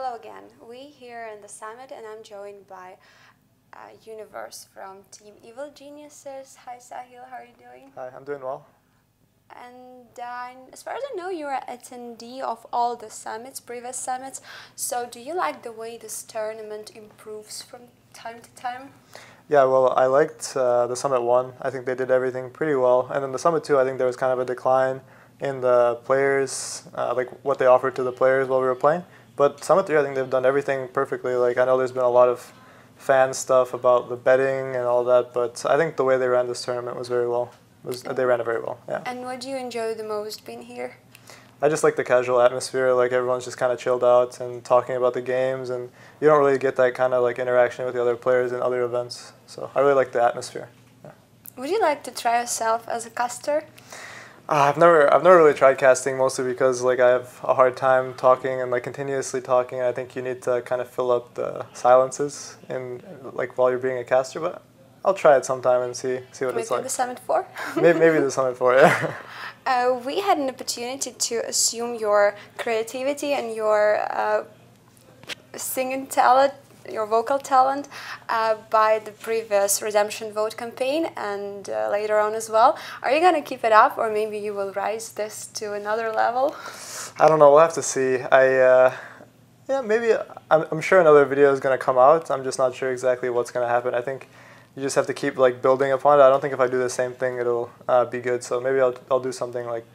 Hello again. We here in the summit, and I'm joined by Universe from Team Evil Geniuses. Hi Sahil, how are you doing? Hi, I'm doing well. And as far as I know, you're an attendee of all the summits, previous summits. So do you like the way this tournament improves from time to time? Yeah, well, I liked the Summit 1. I think they did everything pretty well. And then the Summit 2, I think there was kind of a decline in the players, like what they offered to the players while we were playing. But Summit 3, I think they've done everything perfectly. Like, I know there's been a lot of fan stuff about the betting and all that, but I think the way they ran this tournament was very well. They ran it very well, yeah. And what do you enjoy the most being here? I just like the casual atmosphere, like everyone's just kind of chilled out and talking about the games, and you don't really get that kind of like interaction with the other players in other events. So I really like the atmosphere. Yeah. Would you like to try yourself as a caster? I've never really tried casting, mostly because like I have a hard time talking and like continuously talking. And I think you need to kind of fill up the silences in like while you're being a caster. But I'll try it sometime and see what it's like. Maybe the Summit 4? maybe the Summit 4, yeah. We had an opportunity to assume your creativity and your singing talent, your vocal talent, by the previous Redemption Vote campaign and later on as well. Are you going to keep it up, or maybe you will rise this to another level? I don't know. We'll have to see. Yeah, maybe. I'm sure another video is going to come out. I'm just not sure exactly what's going to happen. I think you just have to keep like building upon it. I don't think if I do the same thing, it'll be good. So maybe I'll do something like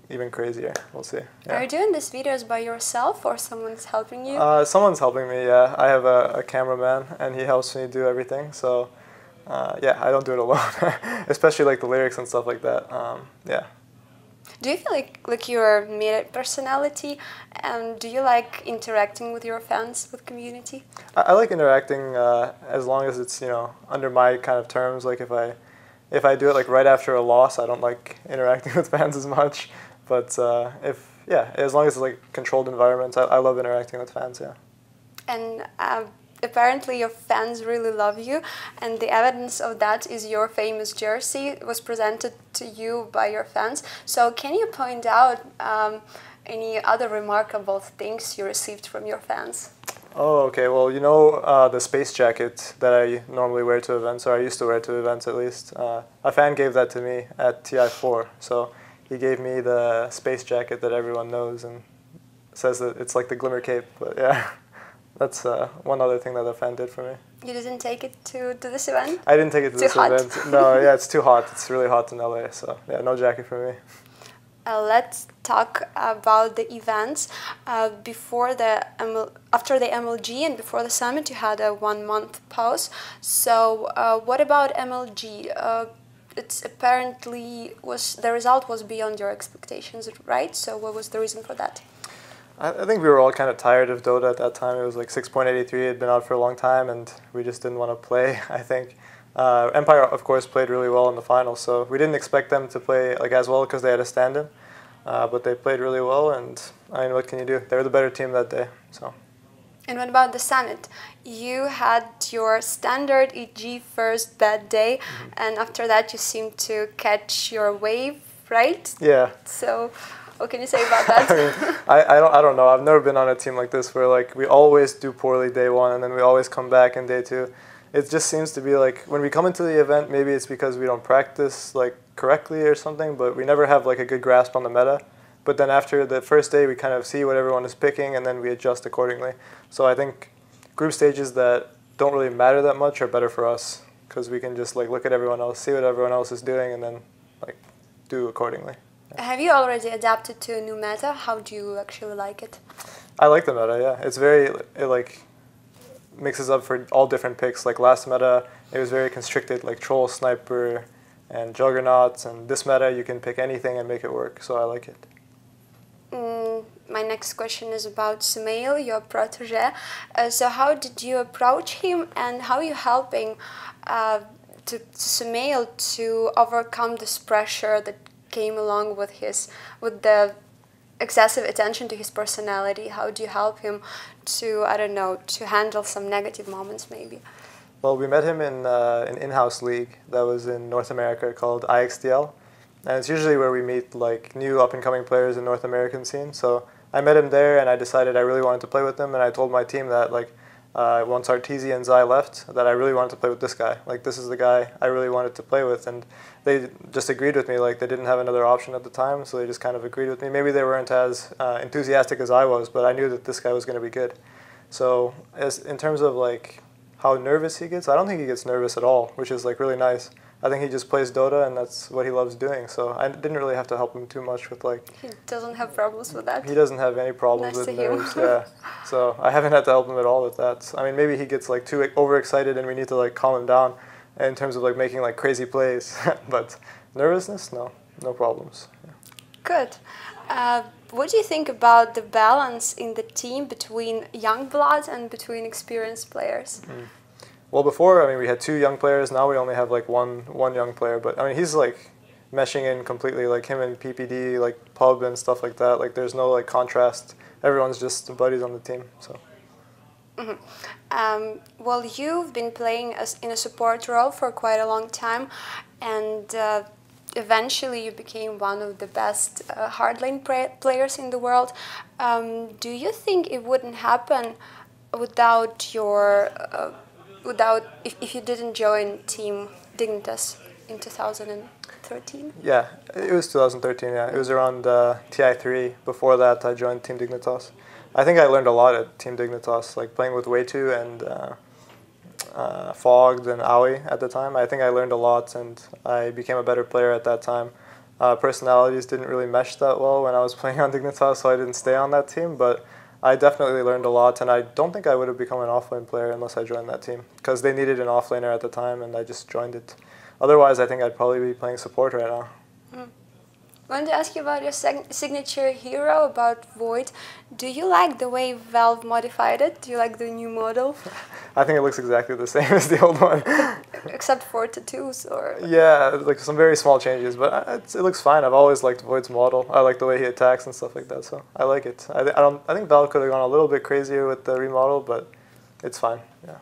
even crazier. We'll see. Yeah. Are you doing these videos by yourself, or someone's helping you? Someone's helping me, yeah. I have a cameraman, and he helps me do everything. So, yeah, I don't do it alone, especially like the lyrics and stuff like that. Yeah. Do you feel like you're a media personality, and do you like interacting with your fans, with community? I like interacting as long as it's under my kind of terms. Like if I do it like right after a loss, I don't like interacting with fans as much. But as long as it's like controlled environments, I love interacting with fans. Yeah. And apparently your fans really love you, and the evidence of that is your famous jersey. It was presented to you by your fans. So can you point out any other remarkable things you received from your fans? Oh, okay. Well, the space jacket that I normally wear to events, or I used to wear to events at least, a fan gave that to me at TI4. So he gave me the space jacket that everyone knows and says that it's like the glimmer cape. But yeah, that's one other thing that a fan did for me. You didn't take it to this event? I didn't take it to this event. No, yeah, it's too hot. It's really hot in LA. So yeah, no jacket for me. Let's talk about the events. After the MLG and before the summit, you had a 1-month pause. So what about MLG? It's apparently the result was beyond your expectations, right? So what was the reason for that? I think we were all kind of tired of Dota at that time. It was like 6.83. It had been out for a long time, and we just didn't want to play, I think. Empire, of course, played really well in the final, so we didn't expect them to play like as well because they had a stand-in. But they played really well, and I mean, what can you do? They were the better team that day. So. And what about the summit? You had your standard EG first bad day, and after that you seemed to catch your wave, right? Yeah. So, what can you say about that? I mean, I don't know. I've never been on a team like this where like we always do poorly day one, and then we always come back in day two. It just seems to be like when we come into the event, maybe it's because we don't practice like correctly or something, but we never have like a good grasp on the meta. But then after the first day, we kind of see what everyone is picking, and then we adjust accordingly. So I think group stages that don't really matter that much are better for us because we can just like look at everyone else, see what everyone else is doing, and then like do accordingly. Yeah. Have you already adapted to a new meta? How do you actually like it? I like the meta. Yeah, it like mixes up for all different picks. Like last meta, it was very constricted, like Troll, Sniper, and Juggernauts. And this meta, you can pick anything and make it work. So I like it. My next question is about Sumail, your protege. So how did you approach him, and how are you helping Sumail to overcome this pressure that came along with the excessive attention to his personality? How do you help him to, I don't know, to handle some negative moments maybe? Well, we met him in an in-house league that was in North America called IXDL. And it's usually where we meet like new up-and-coming players in North American scene. So I met him there, and I decided I really wanted to play with him, and I told my team that like once Arteezy and Zai left, that I really wanted to play with this guy. Like this is the guy I really wanted to play with, and they just agreed with me. Like they didn't have another option at the time, so they just kind of agreed with me. Maybe they weren't as enthusiastic as I was, but I knew that this guy was going to be good. So as in terms of like how nervous he gets, I don't think he gets nervous at all, which is like really nice. I think he just plays Dota and that's what he loves doing. So I didn't really have to help him too much with like. He doesn't have problems with that. He doesn't have any problems Nice with to hear. nerves. Yeah. So I haven't had to help him at all with that. I mean, maybe he gets like too overexcited and we need to like calm him down in terms of like making like crazy plays. But nervousness, no problems. Yeah. Good. What do you think about the balance in the team between young blood and between experienced players? Well, before, I mean, we had 2 young players. Now we only have like one young player. But I mean, he's like meshing in completely, like him and PPD, like pub and stuff like that. Like there's no like contrast. Everyone's just buddies on the team. So. Well, you've been playing in a support role for quite a long time, and eventually you became one of the best hardlane players in the world. Do you think it wouldn't happen without your if you didn't join Team Dignitas in 2013? Yeah, it was 2013, yeah. It was around TI3. Before that, I joined Team Dignitas. I think I learned a lot at Team Dignitas, like playing with Weitu and Fogged and Aoi at the time. I think I learned a lot and I became a better player at that time. Personalities didn't really mesh that well when I was playing on Dignitas, so I didn't stay on that team, but I definitely learned a lot, and I don't think I would have become an offlane player unless I joined that team, because they needed an offlaner at the time, and I just joined it. Otherwise, I think I'd probably be playing support right now. I wanted to ask you about your signature hero, about Void. Do you like the way Valve modified it? Do you like the new model? I think it looks exactly the same as the old one. Except for tattoos, or? Yeah, like some very small changes, but it looks fine. I've always liked Void's model. I like the way he attacks and stuff like that, so I like it. I think Valve could have gone a little bit crazier with the remodel, but it's fine. Yeah.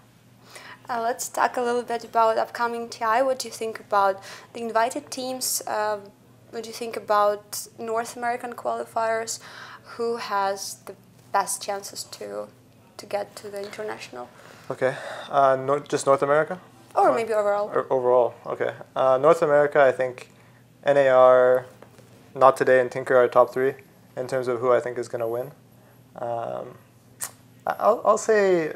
Let's talk a little bit about upcoming TI. What do you think about the invited teams? What do you think about North American qualifiers? Who has the best chances to get to the international? Okay, just North America? Or maybe overall. Overall, okay. North America, I think NAR, Not Today, and Tinker are top 3 in terms of who I think is going to win. I'll say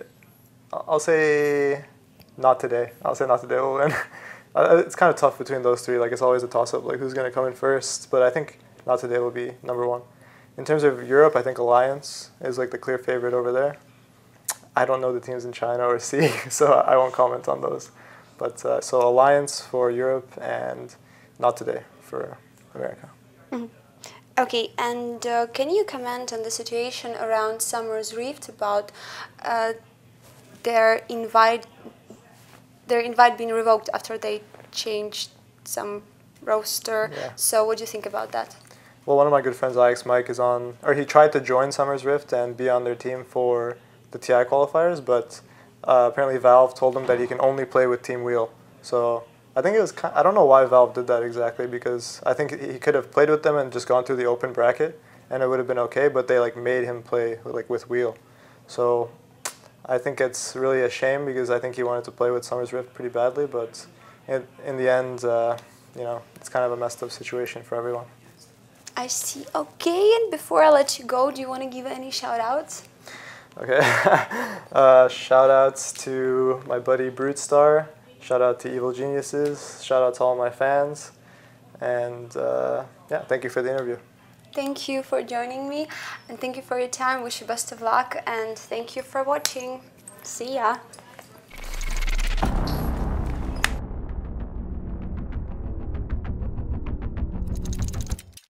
Not Today. I'll say Not Today will win. It's kind of tough between those 3. Like it's always a toss-up, like who's going to come in first. But I think Not Today will be #1. In terms of Europe, I think Alliance is like the clear favorite over there. I don't know the teams in China or C, so I won't comment on those. But so Alliance for Europe and Not Today for America. Okay, and can you comment on the situation around Summer's Rift, about their invite being revoked after they changed some roster? Yeah. So what do you think about that? Well, one of my good friends, Alex Mike, he tried to join Summer's Rift and be on their team for the TI qualifiers, but apparently Valve told him that he can only play with Team Wheel. So I think it was, I don't know why Valve did that exactly, because I think he could have played with them and just gone through the open bracket and it would have been okay, but they like made him play like with Wheel. So I think it's really a shame, because I think he wanted to play with Summer's Rift pretty badly, but in the end, you know, it's kind of a messed up situation for everyone. I see. Okay, and before I let you go, do you want to give any shout-outs? Okay. Shout-outs to my buddy Brutestar. Shout-out to Evil Geniuses. Shout-out to all my fans. And yeah, thank you for the interview. Thank you for joining me, and thank you for your time. Wish you best of luck, and thank you for watching. See ya.